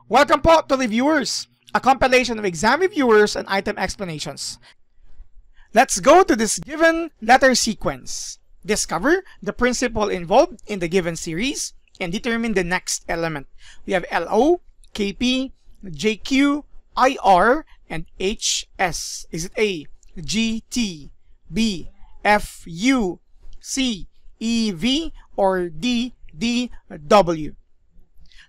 Welcome po to Reviewers, a compilation of exam reviewers and item explanations. Let's go to this given letter sequence. Discover the principle involved in the given series and determine the next element. We have LO, KP, JQ, IR, and HS. Is it A, G, T, B, F, U, C, E, V, or D, D, W?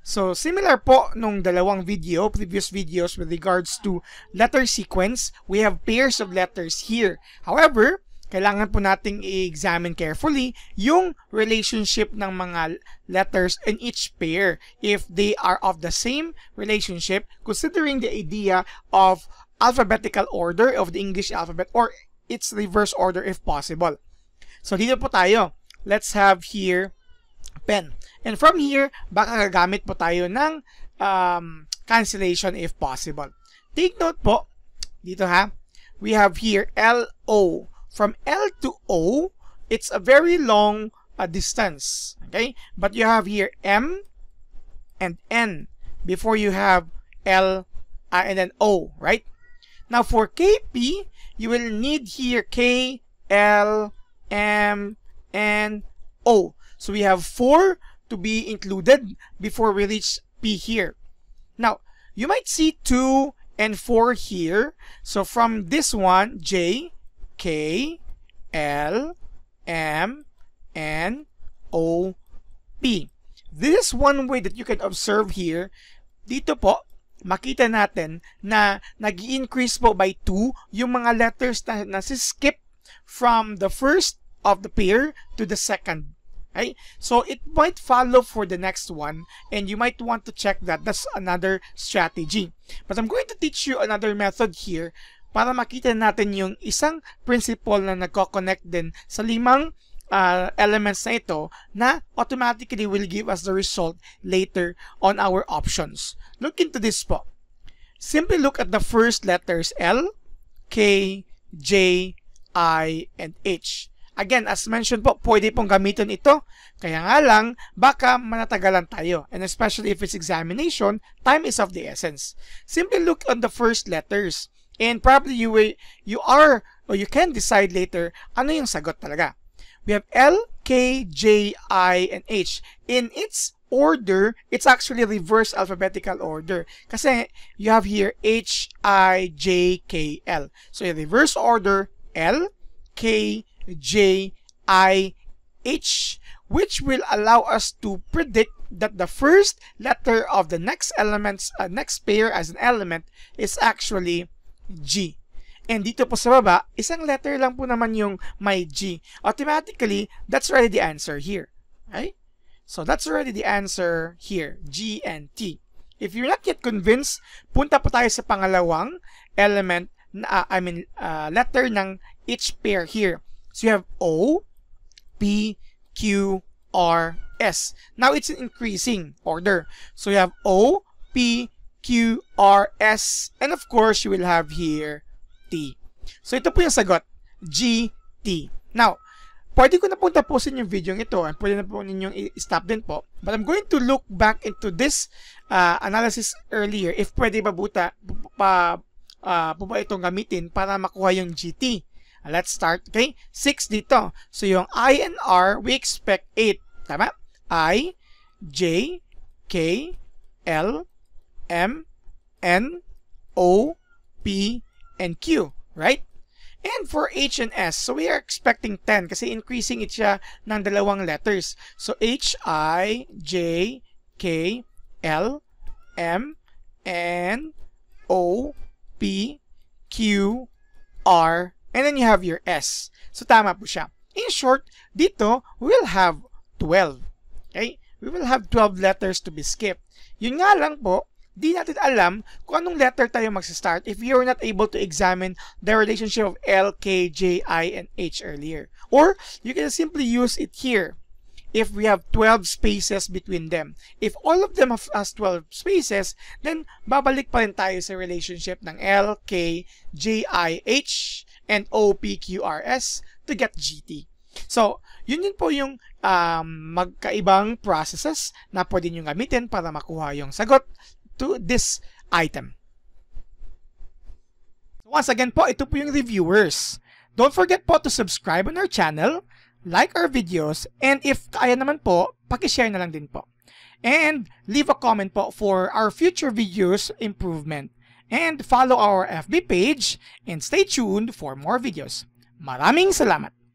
So, similar po nung dalawang previous videos with regards to letter sequence, we have pairs of letters here. However, kailangan po nating i-examine carefully yung relationship ng mga letters in each pair if they are of the same relationship, considering the idea of alphabetical order of the English alphabet or its reverse order if possible. So, dito po tayo. Let's have here pen. And from here, baka gagamit po tayo ng cancellation if possible. Take note po, dito ha, we have here LO. From L to O, it's a very long distance. Okay? But you have here M and N before you have L and then O, right? Now for KP, you will need here K, L, M, N, O. So we have 4 to be included before we reach P here. Now, you might see 2 and 4 here. So from this one, J, K, L, M, N, O, P. This is one way that you can observe here. Dito po, makita natin na nag-increase po by 2 yung mga letters na nasi-skip from the first of the pair to the second. Okay? So it might follow for the next one and you might want to check that. That's another strategy. But I'm going to teach you another method here para makita natin yung isang principle na nagko-connect din sa 5 elements na ito na automatically will give us the result later on our options. Look into this po. Simply look at the first letters L, K, J, I, and H. Again, as mentioned po, pwede pong gamitin ito. Kaya nga lang, baka manatagalan tayo. And especially if it's examination, time is of the essence. Simply look on the first letters. And probably you can decide later ano yung sagot talaga. We have L, K, J, I, and H. In its order, it's actually reverse alphabetical order. Kasi you have here H, I, J, K, L. So in reverse order, L, K, J, I, H, which will allow us to predict that the first letter of the next pair as an element is actually G. And dito po sa baba, isang letter lang po naman yung may G. Automatically, that's already the answer here. Right? So that's already the answer here, G and T. If you're not yet convinced, punta po tayo sa pangalawang element, letter ng each pair here. So you have O, P, Q, R, S. Now it's in increasing order. So you have O, P, Q, R, S, and of course you will have here T. So ito po yung sagot, G, T. Now, pwede ko na pong tapusin yung video ito and pwede na po ninyong i-stop din po. But I'm going to look back into this analysis earlier if pwede ba itong gamitin para makuha yung GT. Let's start, okay? 6 dito. So, yung I and R, we expect 8. Tama? I, J, K, L, M, N, O, P, and Q. Right? And for H and S, so we are expecting 10 kasi increasing it siya ng 2 letters. So, H, I, J, K, L, M, N, O, P, Q, R, and then you have your S. So, tama po siya. In short, dito, we will have 12. Okay? We will have 12 letters to be skipped. Yun nga lang po, di natin alam kung anong letter tayo mag-start if you're not able to examine the relationship of L, K, J, I, and H earlier. Or, you can simply use it here if we have 12 spaces between them. If all of them has 12 spaces, then babalik pa rin tayo sa relationship ng L, K, J, I, H, and O, P, Q, R, S to get GT. So, yun po yung magkaibang processes na pwede nyo gamitin para makuha yung sagot to this item. Once again po, ito po yung reviewers. Don't forget po to subscribe on our channel, like our videos, and if kaya naman po, pakishare na lang din po. And leave a comment po for our future videos improvement. And follow our FB page and stay tuned for more videos. Maraming salamat!